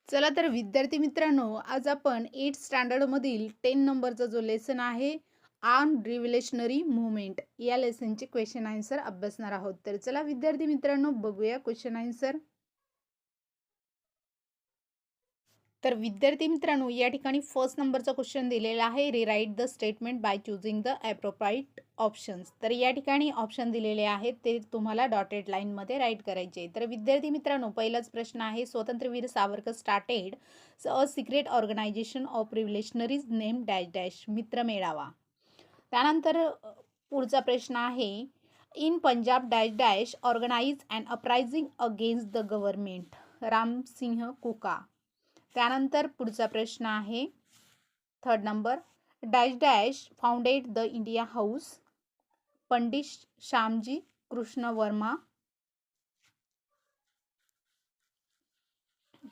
चला तर विद्यार्थी मित्रांनो, आज आपण 8th स्टँडर्डमधील 10 नंबरचा जो लेसन आहे, आर्म रिव्होल्युशनरी मूव्हमेंट या लेसनचे क्वेश्चन आन्सर अभ्यासणार आहोत. तर चला विद्यार्थी मित्रांनो, बघूया क्वेश्चन आन्सर. तर विद्यार्थी मित्रांनो, या ठिकाणी फर्स्ट नंबरचा क्वेश्चन दिलेला आहे, rewrite the statement by choosing the appropriate options. तर या ठिकाणी ऑप्शन दिलेले आहेत, ते तुम्हाला डॉटेड लाईनमध्ये राईट करायचे. तर विद्यार्थी मित्रांनो, पहिलाच प्रश्न आहे, स्वातंत्र्यवीर Savarkar started a secret organisation of revolutionaries name dash dash Mitra Melava. त्यानंतर पुढचा प्रश्न आहे, in Punjab dash dash organise and uprising against the government Ramsingh Kuka. त्यानंतर पुढचा प्रश्न आहे, third number, dash dash founded the India House Pandit Shyamji Krishna Varma.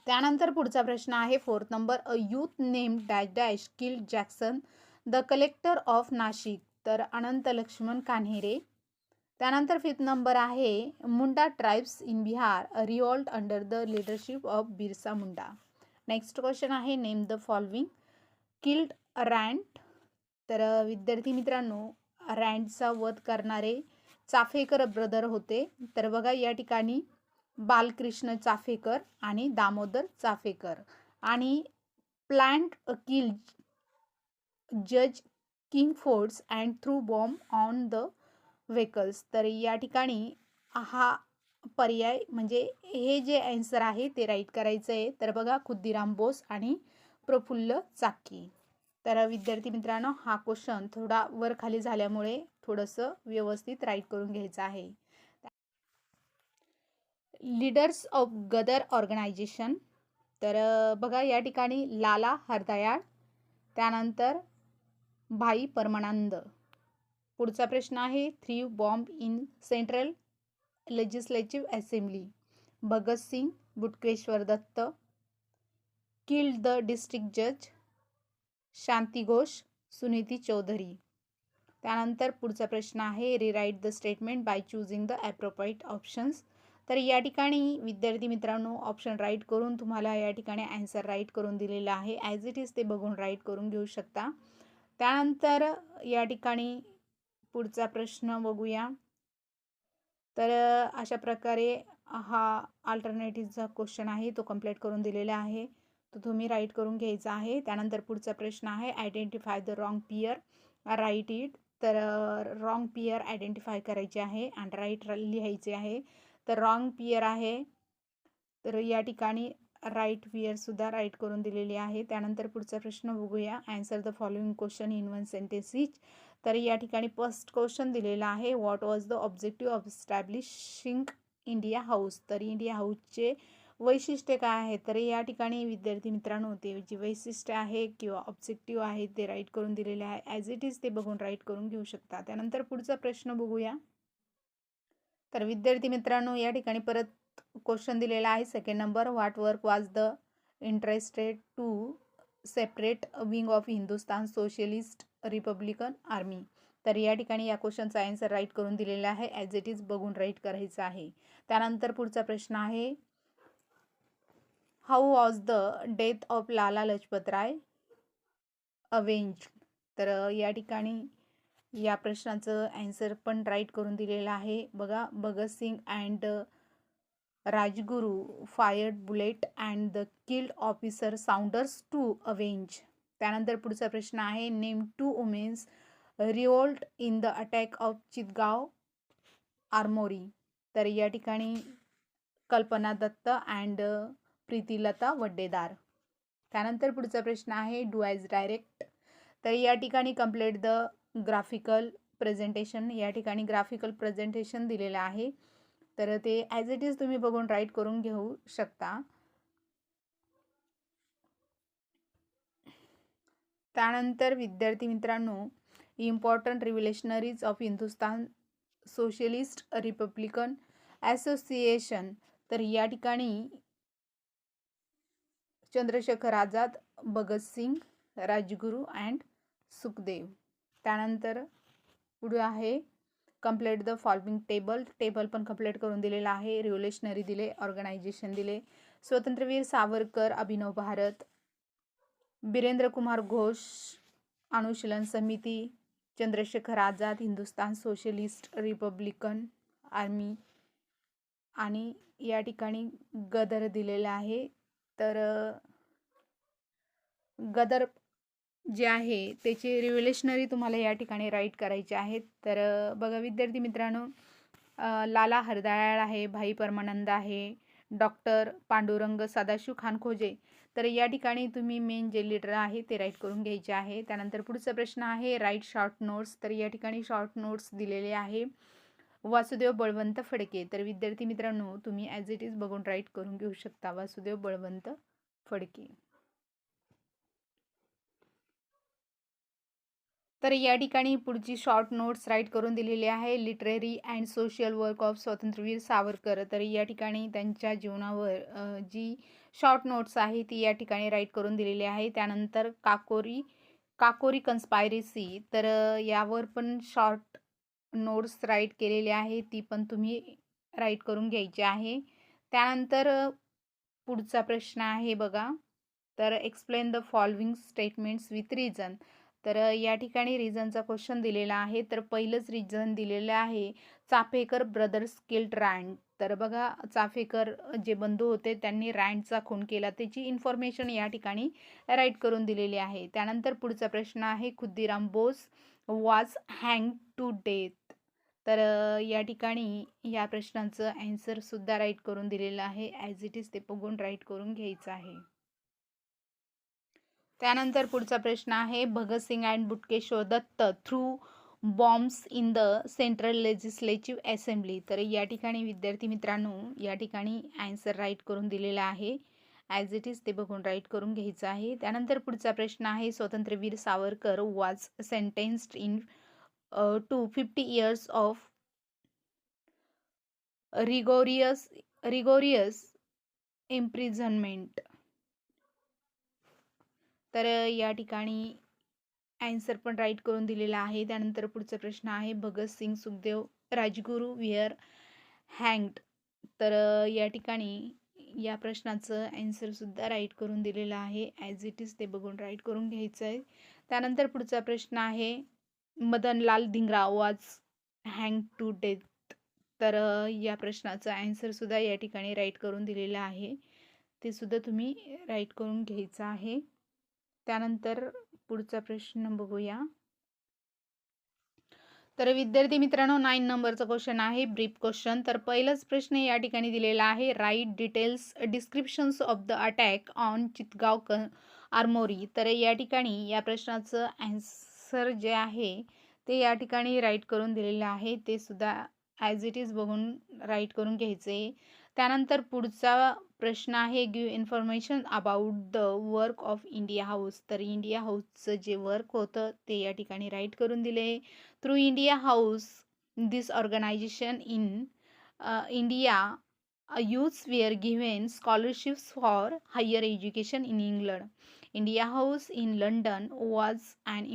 त्यानंतर पुढचा प्रश्न आहे, fourth number, a youth name dash dash killed Jackson the collector of Nashik. तर अनंत लक्ष्मण कान्हेरे. त्यानंतर फिफ्थ नंबर आहे, Munda tribes in Bihar revolt under the leadership of Birsa Munda. Next question आहे, name the following killed रँड. तर विद्यार्थी मित्रांनो, रँडचा वध करणारे चाफेकर ब्रदर होते. तर बघा या ठिकाणी बालकृष्ण चाफेकर आणि दामोदर चाफेकर. आणि प्लॅन्ट किल जज king forts and through bomb on the vehicles. तर या ठिकाणी हा पर्याय म्हणजे हे जे आन्सर आहे ते राईट करायचं आहे. तर बघा, खुद्दीराम बोस आणि प्रफुल्ल चाकी. तर विद्यार्थी मित्रांनो, हा क्वेश्चन थोडा वर खाली झाल्यामुळे थोडंसं व्यवस्थित राईट करून घ्यायचं आहे. Leaders of Ghadar organisation. तर बघा या ठिकाणी लाला हरदयाळ, त्यानंतर भाई परमानंद. पुढचा प्रश्न आहे, three bomb in central legislative assembly Bhagat Singh, Batukeshwar Dutt. Killed the district जज शांती घोष, सुनीती चौधरी. त्यानंतर पुढचा प्रश्न आहे, rewrite the statement by choosing the appropriate options. तर या ठिकाणी विद्यार्थी मित्रांनो, ऑप्शन राईट करून तुम्हाला या ठिकाणी आन्सर राईट करून दिलेला आहे. ॲज इट इज ते बघून राईट करून घेऊ शकता. त्यानंतर या ठिकाणी पुढचा प्रश्न बघूया. तर अशा प्रकारे हा अल्टरनेटिव्हचा क्वेश्चन आहे, तो कंप्लीट करून दिलेला आहे, तो तुम्ही राईट करून घ्यायचा आहे. त्यानंतर पुढचा प्रश्न आहे, identify the wrong pair write it. तर रॉंग पियर आयडेंटिफाय करायचे आहे आणि राईट लिहायचे आहे. तर रॉंग पियर आहे, तर या ठिकाणी राईट पियरसुद्धा राईट करून दिलेली आहे. त्यानंतर पुढचा प्रश्न बघूया, answer the following question in one sentence each. तर या ठिकाणी फर्स्ट क्वेश्चन दिलेला आहे, what was the objective of establishing India house. तर इंडिया हाऊसचे वैशिष्ट्य काय आहे. तर या ठिकाणी विद्यार्थी मित्रांनो, ते जे वैशिष्ट्य आहे किंवा ऑब्जेक्टिव्ह आहे ते राईट करून दिलेले आहे. ॲज इट इज ते बघून राईट करून घेऊ शकता. त्यानंतर पुढचा प्रश्न बघूया. तर विद्यार्थी मित्रांनो, या ठिकाणी परत क्वेश्चन दिलेला आहे, second number, what work was the interested to separate wing of Hindustan socialist republican army. तर या ठिकाणी या क्वेश्चनचा आन्सर राईट करून दिलेला आहे. ॲज इट इज बघून राईट करायचं आहे. त्यानंतर पुढचा प्रश्न आहे, how was the death of Lala Lajpat Rai avenged. तर या ठिकाणी या प्रश्नाचं आन्सर पण राईट करून दिलेलं आहे. बघा, Bhagatsingh and Rajguru fired bullet and the killed officer Saunders to avenge. त्यानंतर पुढचा प्रश्न आहे, name two womens revolt in the attack of Chittagong armoury. तर या ठिकाणी कल्पना दत्त अँड प्रीतिलता वड्डेदार. त्यानंतर पुढचा प्रश्न आहे, डू ॲज डायरेक्ट. तर या ठिकाणी कंप्लीट द ग्राफिकल प्रेझेंटेशन. या ठिकाणी ग्राफिकल प्रेझेंटेशन दिलेलं आहे, तर ते ॲज इट इज तुम्ही बघून राईट करून घेऊ शकता. त्यानंतर विद्यार्थी मित्रांनो, important revolutionaries of Hindustan socialist republican association. तर या ठिकाणी चंद्रशेखर आझाद, भगतसिंग, राजगुरू अँड सुखदेव. त्यानंतर पुढे आहे, complete the following table. Table पण कंप्लीट करून दिलेला आहे. रिव्होल्युशनरी दिले, ऑर्गनायझेशन दिले, स्वतंत्रवीर सावरकर, अभिनव भारत, बीरेंद्र कुमार घोष, अनुशीलन समिती, Chandrashekhar Azad, Hindustan socialist republican army, आणि या ठिकाणी गदर दिलेला आहे. तर गदर जे आहे त्याचे रिव्होल्युशनरी तुम्हाला या ठिकाणी राईट करायचे आहेत. तर बघा विद्यार्थी मित्रांनो, लाला हरदयाळ आहे, भाई परमानंद आहे, डॉक्टर पांडुरंग सदाशिव खानखोजे. तर या ठिकाणी तुम्ही मेन जे लीडर आहे ते राईट करून घ्यायचे आहे. त्यानंतर पुढचा प्रश्न आहे राईट शॉर्ट नोट्स. तर या ठिकाणी शॉर्ट नोट्स दिलेले आहे वासुदेव बळवंत फडके. तर विद्यार्थी मित्रांनो तुम्ही ॲज इट इज बघून राईट करून घेऊ शकता वासुदेव बळवंत फडके. तर या ठिकाणी पुढची शॉर्ट नोट्स राईट करून दिलेली आहे literary and social work of स्वतंत्रवीर सावरकर. तर या ठिकाणी त्यांच्या जीवनावर जी शॉर्ट नोट्स आहे ती या ठिकाणी राईट करून दिलेली आहे. त्यानंतर काकोरी कन्स्पायरेसी, तर यावर पण शॉर्ट नोट्स राईट केलेली आहे, ती पण तुम्ही राईट करून घ्यायची आहे. त्यानंतर पुढचा प्रश्न आहे बघा, तर explain the following statements with reason. तर या ठिकाणी रिझनचा क्वेश्चन दिलेला आहे. तर पहिलंच रिझन दिलेलं आहे चाफेकर ब्रदर्स किल्ड रँड. तर बघा चाफेकर जे बंधू होते त्यांनी रँडचा खून केला, त्याची इन्फॉर्मेशन या ठिकाणी राईट करून दिलेली आहे. त्यानंतर पुढचा प्रश्न आहे Khudiram Bose was hang to death. तर या ठिकाणी या प्रश्नाचं ॲन्सर सुद्धा राईट करून दिलेलं आहे. ॲज इट इज ते बघून राईट करून घ्यायचं आहे. त्यानंतर पुढचा प्रश्न आहे Bhagatsingh and Batukeshwar Dutt threw bombs in the central legislative assembly. तर या ठिकाणी विद्यार्थी मित्रांनो या ठिकाणी ॲन्सर राईट करून दिलेला आहे. ॲज इट इज ते बघून राईट करून घ्यायचं आहे. त्यानंतर पुढचा प्रश्न आहे स्वतंत्रवीर Savarkar was sentenced in to 50 years of rigorous imprisonment. तर या ठिकाणी ॲन्सर पण राईट करून दिलेला आहे. त्यानंतर पुढचा प्रश्न आहे भगतसिंग सुखदेव राजगुरू वेअर हँग्ड. तर या ठिकाणी या प्रश्नाचं ॲन्सर सुद्धा राईट करून दिलेलं आहे. ॲज इट इज ते बघून राईट करून घ्यायचं आहे. त्यानंतर पुढचा प्रश्न आहे Madanlal Dhingra was hang to death. तर या प्रश्नाचं ॲन्सर सुद्धा या ठिकाणी राईट करून दिलेलं आहे, ते सुद्धा तुम्ही राईट करून घ्यायचं आहे. त्यानंतर पुढचा प्रश्न बघूया. तर विद्यार्थी मित्रांनो 9 नंबरचा क्वेश्चन आहे ब्रीफ क्वेश्चन. तर पहिलाच प्रश्न या ठिकाणी दिलेला आहे write details descriptions of the attack on Chittagong armoury. तर या ठिकाणी या प्रश्नाचं ॲन्सर जे आहे ते या ठिकाणी राईट करून दिलेलं आहे, ते सुद्धा ॲज इट इज बघून राईट करून घ्यायचे. त्यानंतर पुढचा प्रश्न आहे give information about the work of India house. तर इंडिया हाऊसचं जे वर्क होतं ते या ठिकाणी राईट करून दिले. Through India house this organisation in India youths were given scholarships for higher education in England. India House in London was an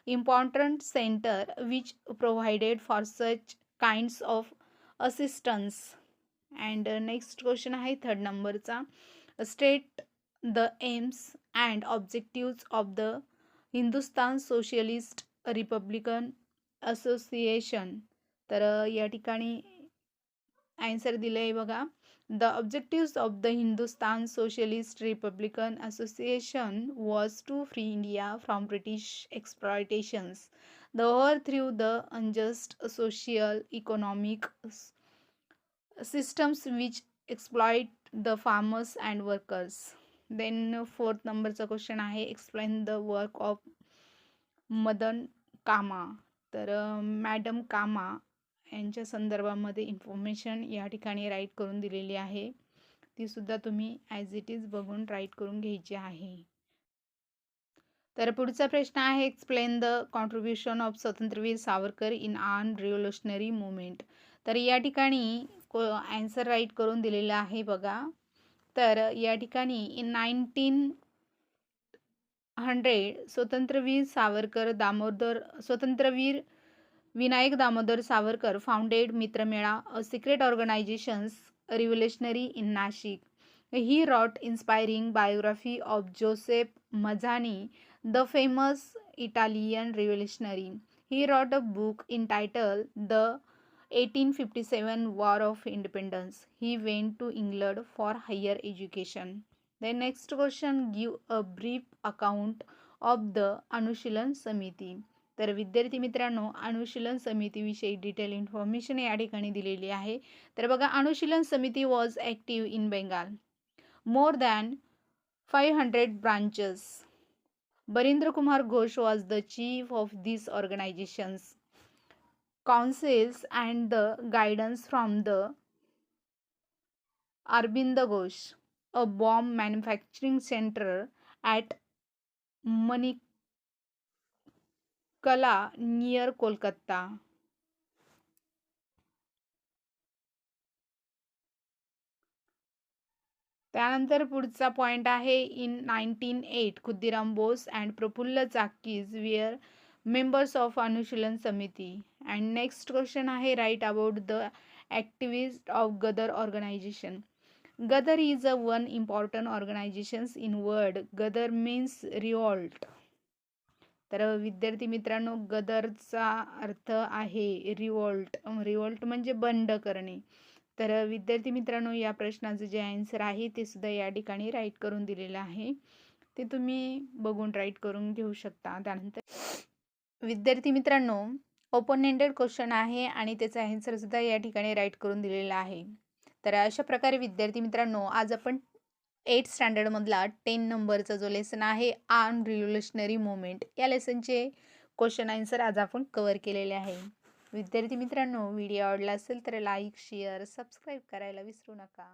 important center which provided for such kinds of assistance. And next question आहे 3rd नंबरचा state the aims and objectives of the Hindustan Socialist Republican Association. तर या ठिकाणी answer दिलं आहे बघा. The objectives of the Hindustan socialist republican association was to free India from British exploitations the overthrow the unjust social economic systems which exploit the farmers and workers. Then 4th नंबरचा question आहे explain the work of Madan कामा. तर madam कामा यांच्या संदर्भामध्ये information या ठिकाणी write करून दिलेली आहे, ती सुद्धा तुम्ही ॲज इट इज बघून राईट करून घ्यायची आहे. तर पुढचा प्रश्न आहे एक्सप्लेन द कॉन्ट्रीब्युशन ऑफ स्वतंत्रवीर Savarkar in arm revolutionary movement. तर या ठिकाणी ॲन्सर राईट करून दिलेला आहे बघा. तर या ठिकाणी इन 1900 स्वतंत्रवीर Vinayak Damodar Savarkar founded Mitramela a secret organisations revolutionary in Nashik. He wrote inspiring biography of Joseph Mazzani, the famous Italian revolutionary. He wrote a book entitled The 1857 War of Independence. He went to England for higher education. The next question, give a brief account of the Anushilan Samiti. तर विद्यार्थी मित्रांनो, अनुशीलन समितीविषयी detail information या ठिकाणी दिलेली आहे. तर बघा, अनुशीलन समिती was active in Bengal. More than 500 branches. Barindra Kumar Ghosh was the chief of these organizations. Councils and the guidance from the Arvind Ghosh, a bomb manufacturing center at Manikala near Kolkata. त्यानंतर पुढचा point आहे, in 1908 Khudiram Bose and Prafulla Chaki were members of Anushilan Samiti. And next question आहे, write about the activist of Ghadar organisation. Ghadar is a one important organisations in world. Ghadar means revolt. तर विद्यार्थी मित्रांनो, गदरचा अर्थ आहे revolt. Revolt म्हणजे बंड करणे. तर विद्यार्थी मित्रांनो, या प्रश्नाचं जे आन्सर आहे ते सुद्धा या ठिकाणी राईट करून दिलेलं आहे. ते तुम्ही बघून राईट करून घेऊ शकता. त्यानंतर विद्यार्थी मित्रांनो, ओपन एंडेड क्वेश्चन आहे आणि त्याचा आन्सर सुद्धा या ठिकाणी राईट करून दिलेला आहे. तर अशा प्रकारे विद्यार्थी मित्रांनो, आज आपण 8th स्टँडर्डमधला 10 नंबरचा जो लेसन आहे, आर्म रिव्होल्युशनरी मुवमेंट, या लेसनचे क्वेश्चन आन्सर आज आपण कव्हर केलेले आहे. विद्यार्थी मित्रांनो, व्हिडिओ आवडला असेल तर लाईक, शेअर, सबस्क्राईब करायला विसरू नका.